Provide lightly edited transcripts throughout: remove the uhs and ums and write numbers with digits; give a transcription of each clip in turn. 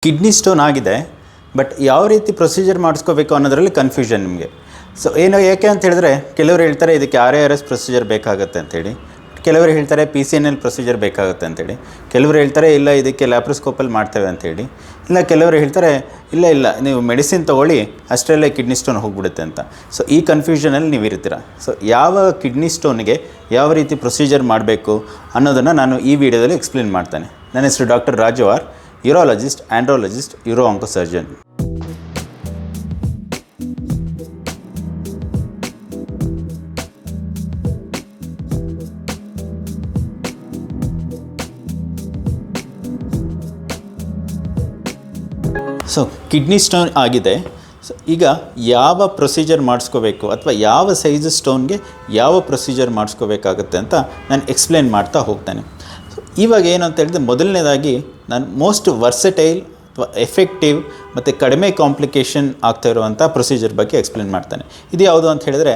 Kidney stone ಆಗಿದೆ, but ಯಾವ ರೀತಿ ಪ್ರೊಸೀಜರ್ ಮಾಡಿಸ್ಕೋಬೇಕು ಅನ್ನೋದರಲ್ಲಿ ಕನ್ಫ್ಯೂಷನ್ ನಿಮಗೆ. ಸೊ ಯಾಕೆ ಅಂತ ಹೇಳಿದ್ರೆ, ಕೆಲವರು ಹೇಳ್ತಾರೆ ಇದಕ್ಕೆ RARS ಪ್ರೊಸೀಜರ್ ಬೇಕಾಗುತ್ತೆ ಅಂತೇಳಿ, ಕೆಲವರು ಹೇಳ್ತಾರೆ PCNL ಪ್ರೊಸೀಜರ್ ಬೇಕಾಗುತ್ತೆ ಅಂತೇಳಿ, ಕೆಲವರು ಹೇಳ್ತಾರೆ ಇಲ್ಲ ಇದಕ್ಕೆ ಲ್ಯಾಪ್ರೋಸ್ಕೋಪಲ್ಲಿ ಮಾಡ್ತೇವೆ ಅಂತೇಳಿ, ಇಲ್ಲ ಕೆಲವರು ಹೇಳ್ತಾರೆ ಇಲ್ಲ ನೀವು ಮೆಡಿಸಿನ್ ತೊಗೊಳ್ಳಿ ಅಷ್ಟರಲ್ಲೇ ಕಿಡ್ನಿ ಸ್ಟೋನ್ ಹೋಗಿಬಿಡುತ್ತೆ ಅಂತ. ಸೊ ಈ ಕನ್ಫ್ಯೂಷನಲ್ಲಿ ನೀವು ಇರ್ತೀರ. ಸೊ ಯಾವ ಕಿಡ್ನಿ ಸ್ಟೋನ್ಗೆ ಯಾವ ರೀತಿ ಪ್ರೊಸೀಜರ್ ಮಾಡಬೇಕು ಅನ್ನೋದನ್ನು ನಾನು ಈ ವಿಡಿಯೋದಲ್ಲಿ ಎಕ್ಸ್ಪ್ಲೇನ್ ಮಾಡ್ತೇನೆ. ನನ್ನ ಹೆಸರು doctor Raju R, urologist, andrologist, uro onco surgeon. So kidney stone ಆಗಿದೆ. ಸೊ ಈಗ ಯಾವ ಪ್ರೊಸೀಜರ್ ಮಾಡಿಸ್ಕೋಬೇಕು ಅಥವಾ ಯಾವ ಸೈಜ್ ಸ್ಟೋನ್ಗೆ ಯಾವ ಪ್ರೊಸೀಜರ್ ಮಾಡಿಸ್ಕೋಬೇಕಾಗುತ್ತೆ ಅಂತ ನಾನು ಎಕ್ಸ್ಪ್ಲೇನ್ ಮಾಡ್ತಾ ಹೋಗ್ತೇನೆ. ಸೊ ಇವಾಗ ಏನು ಅಂತ ಹೇಳಿದ್ರೆ, ಮೊದಲನೇದಾಗಿ ನಾನು ಮೋಸ್ಟ್ ವರ್ಸಟೈಲ್ ಅಥವಾ ಎಫೆಕ್ಟಿವ್ ಮತ್ತು ಕಡಿಮೆ ಕಾಂಪ್ಲಿಕೇಶನ್ ಆಗ್ತಾ ಇರುವಂಥ ಪ್ರೊಸೀಜರ್ ಬಗ್ಗೆ ಎಕ್ಸ್ಪ್ಲೇನ್ ಮಾಡ್ತೇನೆ. ಇದು ಯಾವುದು ಅಂತ ಹೇಳಿದ್ರೆ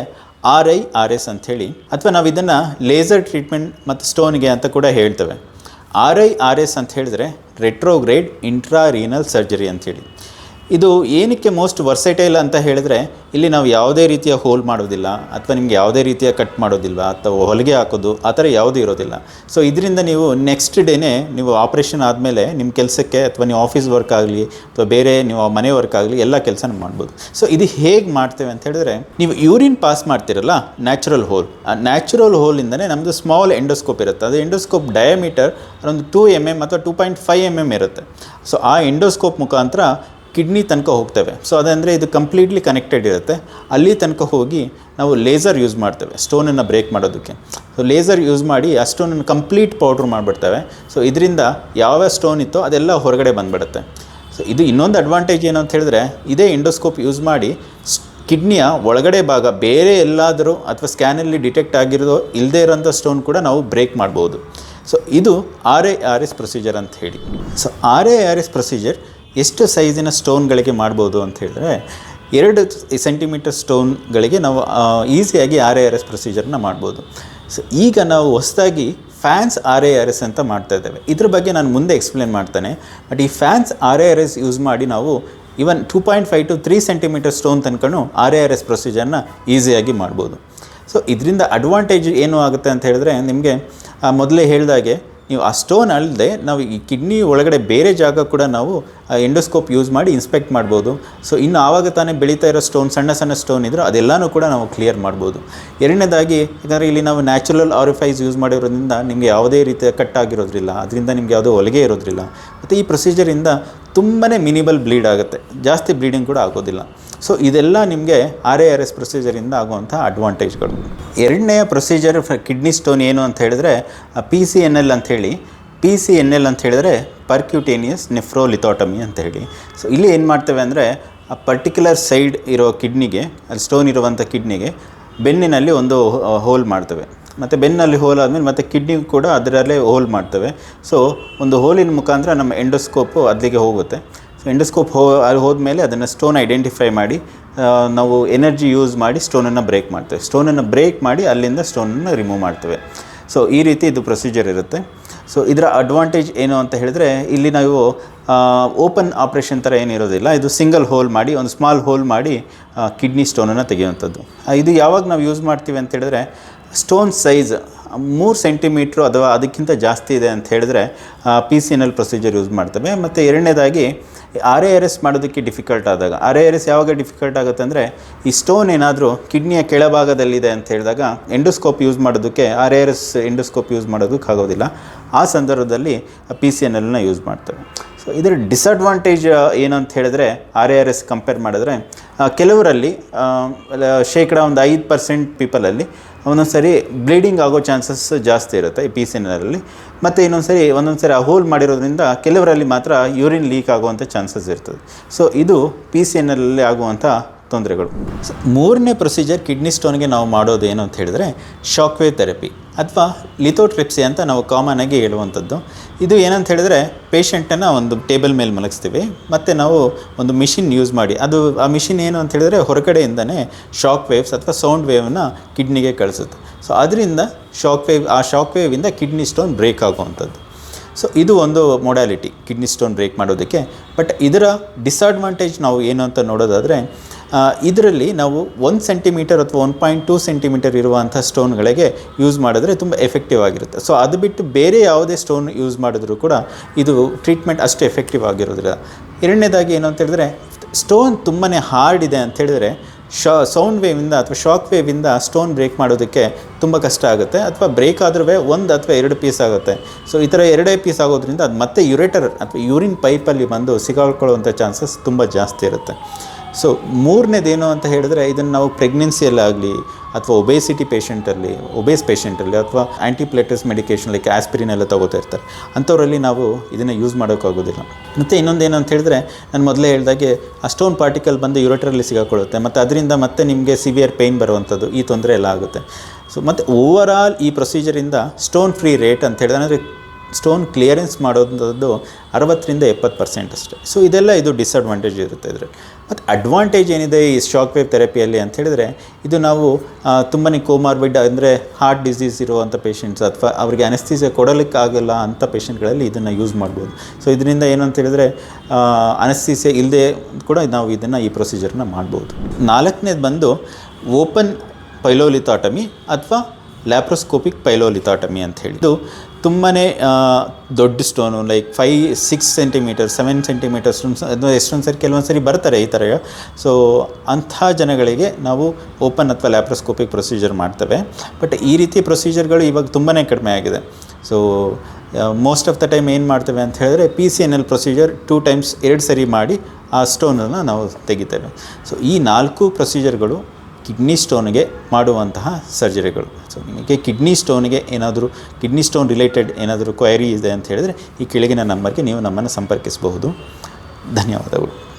RIRS ಅಂಥೇಳಿ, ಅಥವಾ ನಾವು ಇದನ್ನು ಲೇಸರ್ ಟ್ರೀಟ್ಮೆಂಟ್ ಮತ್ತು ಸ್ಟೋನ್ಗೆ ಅಂತ ಕೂಡ ಹೇಳ್ತೇವೆ. RIRS ಅಂತ ಹೇಳಿದ್ರೆ ರೆಟ್ರೋಗ್ರೇಡ್ ಇಂಟ್ರಾರೀನಲ್ ಸರ್ಜರಿ ಅಂಥೇಳಿ. ಇದು ಏನಕ್ಕೆ ಮೋಸ್ಟ್ ವರ್ಸಟೈಲ್ ಅಂತ ಹೇಳಿದ್ರೆ, ಇಲ್ಲಿ ನಾವು ಯಾವುದೇ ರೀತಿಯ ಹೋಲ್ ಮಾಡೋದಿಲ್ಲ, ಅಥವಾ ನಿಮಗೆ ಯಾವುದೇ ರೀತಿಯ ಕಟ್ ಮಾಡೋದಿಲ್ಲ, ಅಥವಾ ಹೊಲಿಗೆ ಹಾಕೋದು ಆ ಥರ ಯಾವುದೂ ಇರೋದಿಲ್ಲ. ಸೊ ಇದರಿಂದ ನೀವು ನೆಕ್ಸ್ಟ್ ಡೇನೇ ನೀವು ಆಪ್ರೇಷನ್ ಆದಮೇಲೆ ನಿಮ್ಮ ಕೆಲಸಕ್ಕೆ, ಅಥವಾ ನೀವು ಆಫೀಸ್ ವರ್ಕ್ ಆಗಲಿ ಅಥವಾ ಬೇರೆ ನೀವು ಮನೆ ವರ್ಕ್ ಆಗಲಿ ಎಲ್ಲ ಕೆಲಸನ ಮಾಡ್ಬೋದು. ಸೊ ಇದು ಹೇಗೆ ಮಾಡ್ತೇವೆ ಅಂತ ಹೇಳಿದ್ರೆ, ನೀವು ಯೂರಿನ್ ಪಾಸ್ ಮಾಡ್ತಿರಲ್ಲ ನ್ಯಾಚುರಲ್ ಹೋಲ್, ಆ ನ್ಯಾಚುರಲ್ ಹೋಲಿಂದನೇ ನಮ್ಮದು ಸ್ಮಾಲ್ ಎಂಡೋಸ್ಕೋಪ್ ಇರುತ್ತೆ. ಅದು ಎಂಡೋಸ್ಕೋಪ್ ಡಯಾಮೀಟರ್ ಒಂದು 2 mm ಅಥವಾ 2.5 mm ಇರುತ್ತೆ. ಸೊ ಆ ಎಂಡೋಸ್ಕೋಪ್ ಮುಖಾಂತರ ಕಿಡ್ನಿ ತನಕ ಹೋಗ್ತೇವೆ. ಸೊ ಅದಂದರೆ ಇದು ಕಂಪ್ಲೀಟ್ಲಿ ಕನೆಕ್ಟೆಡ್ ಇರುತ್ತೆ. ಅಲ್ಲಿ ತನಕ ಹೋಗಿ ನಾವು ಲೇಸರ್ ಯೂಸ್ ಮಾಡ್ತೇವೆ ಸ್ಟೋನನ್ನು ಬ್ರೇಕ್ ಮಾಡೋದಕ್ಕೆ. ಸೊ ಲೇಸರ್ ಯೂಸ್ ಮಾಡಿ ಆ ಸ್ಟೋನನ್ನು ಕಂಪ್ಲೀಟ್ ಪೌಡ್ರ್ ಮಾಡಿಬಿಡ್ತೇವೆ. ಸೊ ಇದರಿಂದ ಯಾವ ಸ್ಟೋನ್ ಇತ್ತೋ ಅದೆಲ್ಲ ಹೊರಗಡೆ ಬಂದುಬಿಡುತ್ತೆ. ಸೊ ಇದು ಇನ್ನೊಂದು ಅಡ್ವಾಂಟೇಜ್ ಏನು ಅಂತ ಹೇಳಿದ್ರೆ, ಇದೇ ಎಂಡೋಸ್ಕೋಪ್ ಯೂಸ್ ಮಾಡಿ ಕಿಡ್ನಿಯ ಒಳಗಡೆ ಭಾಗ ಬೇರೆ ಎಲ್ಲಾದರೂ ಅಥವಾ ಸ್ಕ್ಯಾನಲ್ಲಿ ಡಿಟೆಕ್ಟ್ ಆಗಿರೋದು ಇಲ್ಲದೇ ಇರೋಂಥ ಸ್ಟೋನ್ ಕೂಡ ನಾವು ಬ್ರೇಕ್ ಮಾಡ್ಬೋದು. ಸೊ ಇದು RIRS ಪ್ರೊಸೀಜರ್ ಅಂತ ಹೇಳಿ. ಸೊ RIRS ಪ್ರೊಸೀಜರ್ ಎಷ್ಟು ಸೈಜಿನ ಸ್ಟೋನ್ಗಳಿಗೆ ಮಾಡ್ಬೋದು ಅಂತ ಹೇಳಿದ್ರೆ, 2 ಸೆಂಟಿಮೀಟರ್ ಸ್ಟೋನ್ಗಳಿಗೆ ನಾವು ಈಸಿಯಾಗಿ RIRS ಪ್ರೊಸೀಜರ್ನ ಮಾಡ್ಬೋದು. ಸೊ ಈಗ ನಾವು ಹೊಸದಾಗಿ ಫ್ಯಾನ್ಸ್ RIRS ಅಂತ ಮಾಡ್ತಾ ಇದ್ದೇವೆ. ಇದ್ರ ಬಗ್ಗೆ ನಾನು ಮುಂದೆ ಎಕ್ಸ್ಪ್ಲೇನ್ ಮಾಡ್ತೇನೆ. ಬಟ್ ಈ ಫ್ಯಾನ್ಸ್ RIRS ಯೂಸ್ ಮಾಡಿ ನಾವು ಈವನ್ 2.5 to 3 ಸೆಂಟಿಮೀಟರ್ ಸ್ಟೋನ್ ತನಕನೂ RIRS ಪ್ರೊಸೀಜರ್ನ ಈಸಿಯಾಗಿ ಮಾಡ್ಬೋದು. ಸೊ ಇದರಿಂದ ಅಡ್ವಾಂಟೇಜ್ ಏನು ಆಗುತ್ತೆ ಅಂತ ಹೇಳಿದ್ರೆ, ನಿಮಗೆ ಮೊದಲೇ ಹೇಳಿದಾಗೆ ನೀವು ಆ ಸ್ಟೋನ್ ಅಲ್ಲದೆ ನಾವು ಈ ಕಿಡ್ನಿ ಒಳಗಡೆ ಬೇರೆ ಜಾಗ ಕೂಡ ನಾವು ಎಂಡೋಸ್ಕೋಪ್ ಯೂಸ್ ಮಾಡಿ ಇನ್ಸ್ಪೆಕ್ಟ್ ಮಾಡ್ಬೋದು. ಸೊ ಇನ್ನು ಆವಾಗ ತಾನೇ ಬೆಳೀತಾ ಇರೋ ಸ್ಟೋನ್, ಸಣ್ಣ ಸಣ್ಣ ಸ್ಟೋನ್ ಇದ್ದರೂ ಅದೆಲ್ಲನೂ ಕೂಡ ನಾವು ಕ್ಲಿಯರ್ ಮಾಡ್ಬೋದು. ಎರಡನೇದಾಗಿ, ಯಾಕಂದರೆ ಇಲ್ಲಿ ನಾವು ನ್ಯಾಚುರಲ್ ಆರಿಫೈಸ್ ಯೂಸ್ ಮಾಡಿರೋದ್ರಿಂದ ನಿಮಗೆ ಯಾವುದೇ ರೀತಿಯ ಕಟ್ ಆಗಿರೋದ್ರಿಲ್ಲ, ಅದರಿಂದ ನಿಮಗೆ ಯಾವುದೋ ಹೊಲಿಗೆ ಇರೋದ್ರಿಲ್ಲ. ಮತ್ತು ಈ ಪ್ರೊಸೀಜರಿಂದ ತುಂಬಾ ಮಿನಿಮಲ್ ಬ್ಲೀಡ್ ಆಗುತ್ತೆ, ಜಾಸ್ತಿ ಬ್ಲೀಡಿಂಗ್ ಕೂಡ ಆಗೋದಿಲ್ಲ. ಸೊ ಇದೆಲ್ಲ ನಿಮಗೆ RIRS ಪ್ರೊಸೀಜರಿಂದ ಆಗುವಂಥ ಅಡ್ವಾಂಟೇಜ್ಗಳು. ಎರಡನೆಯ ಪ್ರೊಸೀಜರ್ ಕಿಡ್ನಿ ಸ್ಟೋನ್ ಏನು ಅಂತ ಹೇಳಿದ್ರೆ PCNL ಅಂಥೇಳಿ. PCNL ಅಂತ ಹೇಳಿದ್ರೆ ಪರ್ಕ್ಯೂಟೇನಿಯಸ್ ನೆಫ್ರೋಲಿಥೋಟಮಿ ಅಂತ ಹೇಳಿ. ಸೊ ಇಲ್ಲಿ ಏನು ಮಾಡ್ತೇವೆ ಅಂದರೆ, ಆ ಪರ್ಟಿಕ್ಯುಲರ್ ಸೈಡ್ ಇರೋ ಕಿಡ್ನಿಗೆ, ಅಲ್ಲಿ ಸ್ಟೋನ್ ಇರುವಂಥ ಕಿಡ್ನಿಗೆ ಬೆನ್ನಿನಲ್ಲಿ ಒಂದು ಹೋಲ್ ಮಾಡ್ತೇವೆ. ಮತ್ತು ಬೆನ್ನಲ್ಲಿ ಹೋಲ್ ಆದಮೇಲೆ ಮತ್ತು ಕಿಡ್ನಿ ಕೂಡ ಅದರಲ್ಲೇ ಹೋಲ್ ಮಾಡ್ತೇವೆ. ಸೊ ಒಂದು ಹೋಲಿನ ಮುಖಾಂತರ ನಮ್ಮ ಎಂಡೋಸ್ಕೋಪು ಅಲ್ಲಿಗೆ ಹೋಗುತ್ತೆ. ಸೊ ಎಂಡೋಸ್ಕೋಪ್ ಅಲ್ಲಿ ಹೋದ್ಮೇಲೆ ಅದನ್ನು ಸ್ಟೋನ್ ಐಡೆಂಟಿಫೈ ಮಾಡಿ ನಾವು ಎನರ್ಜಿ ಯೂಸ್ ಮಾಡಿ ಸ್ಟೋನನ್ನು ಬ್ರೇಕ್ ಮಾಡ್ತೇವೆ. ಸ್ಟೋನನ್ನು ಬ್ರೇಕ್ ಮಾಡಿ ಅಲ್ಲಿಂದ ಸ್ಟೋನನ್ನು ರಿಮೂವ್ ಮಾಡ್ತೇವೆ. ಸೊ ಈ ರೀತಿ ಇದು ಪ್ರೊಸೀಜರ್ ಇರುತ್ತೆ. ಸೊ ಇದರ ಅಡ್ವಾಂಟೇಜ್ ಏನು ಅಂತ ಹೇಳಿದ್ರೆ, ಇಲ್ಲಿ ನಾವು ಓಪನ್ ಆಪ್ರೇಷನ್ ಥರ ಏನಿರೋದಿಲ್ಲ, ಇದು ಸಿಂಗಲ್ ಹೋಲ್ ಮಾಡಿ, ಒಂದು ಸ್ಮಾಲ್ ಹೋಲ್ ಮಾಡಿ ಕಿಡ್ನಿ ಸ್ಟೋನನ್ನು ತೆಗೆಯುವಂಥದ್ದು. ಇದು ಯಾವಾಗ ನಾವು ಯೂಸ್ ಮಾಡ್ತೀವಿ ಅಂತ ಹೇಳಿದ್ರೆ, ಸ್ಟೋನ್ ಸೈಜ್ 3 ಸೆಂಟಿಮೀಟ್ರು ಅಥವಾ ಅದಕ್ಕಿಂತ ಜಾಸ್ತಿ ಇದೆ ಅಂತ ಹೇಳಿದ್ರೆ PCNL ಪ್ರೊಸೀಜರ್ ಯೂಸ್ ಮಾಡ್ತೇವೆ. ಮತ್ತು ಎರಡನೇದಾಗಿ RIRS ಮಾಡೋದಕ್ಕೆ ಡಿಫಿಕಲ್ಟ್ ಆದಾಗ, RIRS ಯಾವಾಗ ಡಿಫಿಕಲ್ಟ್ ಆಗುತ್ತೆ ಅಂದರೆ, ಈ ಸ್ಟೋನ್ ಏನಾದರೂ ಕಿಡ್ನಿಯ ಕೆಳಭಾಗದಲ್ಲಿದೆ ಅಂತ ಹೇಳಿದಾಗ ಎಂಡೋಸ್ಕೋಪ್ ಯೂಸ್ ಮಾಡೋದಕ್ಕೆ, RIRS ಎಂಡೋಸ್ಕೋಪ್ ಯೂಸ್ ಮಾಡೋದಕ್ಕೆ ಆಗೋದಿಲ್ಲ. ಆ ಸಂದರ್ಭದಲ್ಲಿ PCNLನ ಯೂಸ್ ಮಾಡ್ತೇವೆ. ಸೊ ಇದರ ಡಿಸಡ್ವಾಂಟೇಜ್ ಏನು ಅಂತ ಹೇಳಿದ್ರೆ, RIRS ಕಂಪೇರ್ ಮಾಡಿದ್ರೆ ಕೆಲವರಲ್ಲಿ ಶೇಕಡ ಒಂದು 5% ಪೀಪಲಲ್ಲಿ ಒಂದೊಂದು ಸರಿ ಬ್ಲೀಡಿಂಗ್ ಆಗೋ ಚಾನ್ಸಸ್ ಜಾಸ್ತಿ ಇರುತ್ತೆ ಈ PCNLಲ್ಲಿ. ಮತ್ತು ಒಂದೊಂದು ಸರಿ ಆ ಹೋಲ್ ಮಾಡಿರೋದ್ರಿಂದ ಕೆಲವರಲ್ಲಿ ಮಾತ್ರ ಯೂರಿನ್ ಲೀಕ್ ಆಗುವಂಥ ಚಾನ್ಸಸ್ ಇರ್ತದೆ. ಸೊ ಇದು PCNLಲ್ಲಿ ಆಗುವಂಥ ತೊಂದರೆಗಳು. ಸೊ ಮೂರನೇ ಪ್ರೊಸೀಜರ್ ಕಿಡ್ನಿ ಸ್ಟೋನ್ಗೆ ನಾವು ಮಾಡೋದು ಏನು ಅಂತ ಹೇಳಿದ್ರೆ, ಶಾಕ್ ವೇವ್ ಥೆರಪಿ ಅಥವಾ ಲಿಥೋಟ್ರಿಪ್ಸಿ ಅಂತ ನಾವು ಕಾಮನ್ ಆಗಿ ಹೇಳುವಂಥದ್ದು. ಇದು ಏನಂತ ಹೇಳಿದ್ರೆ, ಪೇಷಂಟನ್ನು ಒಂದು ಟೇಬಲ್ ಮೇಲೆ ಮಲಗಿಸ್ತೀವಿ, ಮತ್ತು ನಾವು ಒಂದು ಮಿಷಿನ್ ಯೂಸ್ ಮಾಡಿ, ಅದು ಆ ಮಿಷಿನ್ ಏನು ಅಂತ ಹೇಳಿದ್ರೆ ಹೊರಗಡೆಯಿಂದನೇ ಶಾಕ್ ವೇವ್ಸ್ ಅಥವಾ ಸೌಂಡ್ ವೇವ್ನ ಕಿಡ್ನಿಗೆ ಕಳಿಸುತ್ತೆ. ಸೊ ಅದರಿಂದ ಶಾಕ್ ವೇವಿಂದ ಕಿಡ್ನಿ ಸ್ಟೋನ್ ಬ್ರೇಕ್ ಆಗುವಂಥದ್ದು. ಸೊ ಇದು ಒಂದು ಮೊಡ್ಯಾಲಿಟಿ ಕಿಡ್ನಿ ಸ್ಟೋನ್ ಬ್ರೇಕ್ ಮಾಡೋದಕ್ಕೆ. ಬಟ್ ಇದರ ಡಿಸ್ಅಡ್ವಾಂಟೇಜ್ ನಾವು ಏನು ಅಂತ ನೋಡೋದಾದರೆ, ಇದರಲ್ಲಿ ನಾವು 1 ಸೆಂಟಿಮೀಟರ್ ಅಥವಾ 1.2 ಸೆಂಟಿಮೀಟರ್ ಇರುವಂಥ ಸ್ಟೋನ್ಗಳಿಗೆ ಯೂಸ್ ಮಾಡಿದ್ರೆ ತುಂಬ ಎಫೆಕ್ಟಿವ್ ಆಗಿರುತ್ತೆ. ಸೊ ಅದು ಬಿಟ್ಟು ಬೇರೆ ಯಾವುದೇ ಸ್ಟೋನ್ ಯೂಸ್ ಮಾಡಿದ್ರೂ ಕೂಡ ಇದು ಟ್ರೀಟ್ಮೆಂಟ್ ಅಷ್ಟು ಎಫೆಕ್ಟಿವ್ ಆಗಿರೋದಿಲ್ಲ. ಎರಡನೇದಾಗಿ ಏನು ಅಂತ ಹೇಳಿದ್ರೆ, ಸ್ಟೋನ್ ತುಂಬಾ ಹಾರ್ಡ್ ಇದೆ ಅಂತ ಹೇಳಿದ್ರೆ ಸೌಂಡ್ ವೇವಿಂದ ಅಥವಾ ಶಾಕ್ ವೇವಿಂದ ಸ್ಟೋನ್ ಬ್ರೇಕ್ ಮಾಡೋದಕ್ಕೆ ತುಂಬ ಕಷ್ಟ ಆಗುತ್ತೆ, ಅಥವಾ ಬ್ರೇಕ್ ಆದ್ರೂ 1 ಅಥವಾ 2 ಪೀಸ್ ಆಗುತ್ತೆ. ಸೊ ಈ ಥರ 2 ಪೀಸ್ ಆಗೋದ್ರಿಂದ ಅದು ಮತ್ತೆ ಯುರೇಟರ್ ಅಥವಾ ಯೂರಿನ್ ಪೈಪಲ್ಲಿ ಬಂದು ಸಿಗಾಕೊಳ್ಳುವಂಥ ಚಾನ್ಸಸ್ ತುಂಬ ಜಾಸ್ತಿ ಇರುತ್ತೆ. ಸೊ ಮೂರನೇದೇನು ಅಂತ ಹೇಳಿದ್ರೆ, ಇದನ್ನು ನಾವು ಪ್ರೆಗ್ನೆನ್ಸಿಯಲ್ಲಾಗಲಿ ಅಥವಾ ಒಬೇಸಿಟಿ ಒಬೇಸ್ ಪೇಷೆಂಟಲ್ಲಿ ಅಥವಾ ಆ್ಯಂಟಿಪ್ಲೇಟಸ್ ಮೆಡಿಕೇಷನ್ ಲೈಕ್ ಆಸ್ಪಿರಿನ್ ಎಲ್ಲ ತೊಗೋತಾ ಇರ್ತಾರೆ, ಅಂಥವರಲ್ಲಿ ನಾವು ಇದನ್ನು ಯೂಸ್ ಮಾಡೋಕ್ಕಾಗೋದಿಲ್ಲ. ಮತ್ತು ಇನ್ನೊಂದೇನು ಅಂತ ಹೇಳಿದ್ರೆ, ನಾನು ಮೊದಲೇ ಹೇಳಿದಾಗೆ ಆ ಸ್ಟೋನ್ ಪಾರ್ಟಿಕಲ್ ಬಂದು ಯುರೇಟರಲ್ಲಿ ಸಿಗಾಕೊಳ್ಳುತ್ತೆ, ಮತ್ತು ಅದರಿಂದ ಮತ್ತೆ ನಿಮಗೆ ಸಿವಿಯರ್ ಪೇಯ್ನ್ ಬರುವಂಥದ್ದು, ಈ ತೊಂದರೆ ಎಲ್ಲ ಆಗುತ್ತೆ. ಸೊ ಮತ್ತು ಓವರಾಲ್ ಈ ಪ್ರೊಸೀಜರಿಂದ ಸ್ಟೋನ್ ಫ್ರೀ ರೇಟ್ ಅಂತ ಹೇಳಿದ್ರೆ, ಅಂದರೆ ಸ್ಟೋನ್ ಕ್ಲಿಯರೆನ್ಸ್ ಮಾಡೋದು 60-70% ಅಷ್ಟೇ. ಸೊ ಇದು ಡಿಸ್ಅಡ್ವಾಂಟೇಜ್ ಇರುತ್ತೆ ಇದರಲ್ಲಿ. ಮತ್ತು ಅಡ್ವಾಂಟೇಜ್ ಏನಿದೆ ಈ ಶಾಕ್ ವೇವ್ ಥೆರಪಿಯಲ್ಲಿ ಅಂತ ಹೇಳಿದ್ರೆ, ಇದು ನಾವು ತುಂಬಾ ಕೋಮಾರ್ಬಿಡ್ ಅಂದರೆ ಹಾರ್ಟ್ ಡಿಸೀಸ್ ಇರುವಂಥ ಪೇಷಂಟ್ಸ್ ಅಥವಾ ಅವರಿಗೆ ಅನೆಸ್ಥೀಸಿಯಾ ಕೊಡಲಿಕ್ಕಾಗಲ್ಲ ಅಂಥ ಪೇಷಂಟ್ಗಳಲ್ಲಿ ಇದನ್ನು ಯೂಸ್ ಮಾಡ್ಬೋದು. ಸೊ ಇದರಿಂದ ಏನು ಅಂತ ಹೇಳಿದ್ರೆ, ಅನೆಸ್ಥೀಸಿಯಾ ಇಲ್ಲದೆ ಕೂಡ ನಾವು ಈ ಪ್ರೊಸೀಜರ್ನ ಮಾಡ್ಬೋದು. 4ನೇದು ಬಂದು ಓಪನ್ ಪೈಲೋಲಿಥಾಟಮಿ ಅಥವಾ ಲ್ಯಾಪ್ರೋಸ್ಕೋಪಿಕ್ ಪೈಲೋಲಿಥಾಟಮಿ ಅಂತ ಹೇಳಿ. ಇದು ತುಂಬಾ ದೊಡ್ಡ stone, like 5-6 centimetre 7 centimetre stones, ಅದು ಎಷ್ಟೊಂದು ಸರಿ ಕೆಲವೊಂದು ಸರಿ ಬರ್ತಾರೆ ಈ ಥರ. ಸೊ ಅಂಥ ಜನಗಳಿಗೆ ನಾವು ಓಪನ್ ಅಥವಾ ಲ್ಯಾಪ್ರೋಸ್ಕೋಪಿಕ್ ಪ್ರೊಸೀಜರ್ ಮಾಡ್ತೇವೆ. ಬಟ್ ಈ ರೀತಿ ಪ್ರೊಸೀಜರ್ಗಳು ಇವಾಗ ತುಂಬಾ ಕಡಿಮೆ ಆಗಿದೆ. So most of the time ಏನು ಮಾಡ್ತೇವೆ ಅಂತ ಹೇಳಿದ್ರೆ, PCNL ಪ್ರೊಸೀಜರ್ 2 ಟೈಮ್ಸ್ 2 ಸರಿ ಮಾಡಿ ಆ ಸ್ಟೋನನ್ನು ನಾವು ತೆಗಿತೇವೆ. ಸೊ ಈ 4 ಪ್ರೊಸೀಜರ್ಗಳು ಕಿಡ್ನಿ ಸ್ಟೋನ್ಗೆ ಮಾಡುವಂತಹ ಸರ್ಜರಿಗಳು. ಸೊ ನಿಮಗೆ ಕಿಡ್ನಿ ಸ್ಟೋನ್ ರಿಲೇಟೆಡ್ ಏನಾದರೂ ಕ್ವೈರಿ ಇದೆ ಅಂತ ಹೇಳಿದರೆ, ಈ ಕೆಳಗಿನ ನಂಬರ್ಗೆ ನೀವು ನಮ್ಮನ್ನು ಸಂಪರ್ಕಿಸಬಹುದು. ಧನ್ಯವಾದಗಳು.